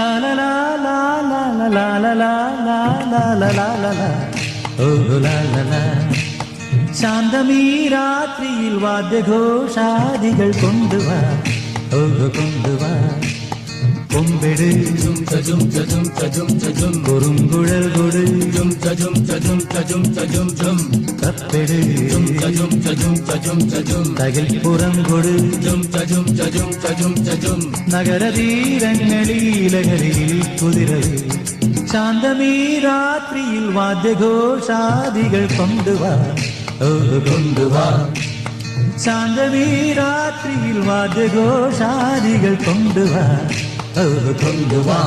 la la la la la la la la la la la la la oh la la la ശാന്തമീ രാത്രിയിൽ വാദ്യഘോഷാദികൾ കൊണ്ടുവാ ഓ കൊണ്ടുവാ കൊമ്പെട് കുറുങ്കുഴൽ കൊട് കപ്പെട് തകിൽപ്പുറം കൊട് നഗരതീരങ്ങളിലകരിയിൽ കുതിരവ് ശാന്തമീ രാത്രിയിൽ വാദ്യഘോഷാദികൾ കൊണ്ടുവാ ഓ കൊണ്ടുവാ ശാന്തമീ രാത്രിയിൽ വാദ്യഘോഷാദികൾ കൊണ്ടുവാ ഓ കൊണ്ടുവാ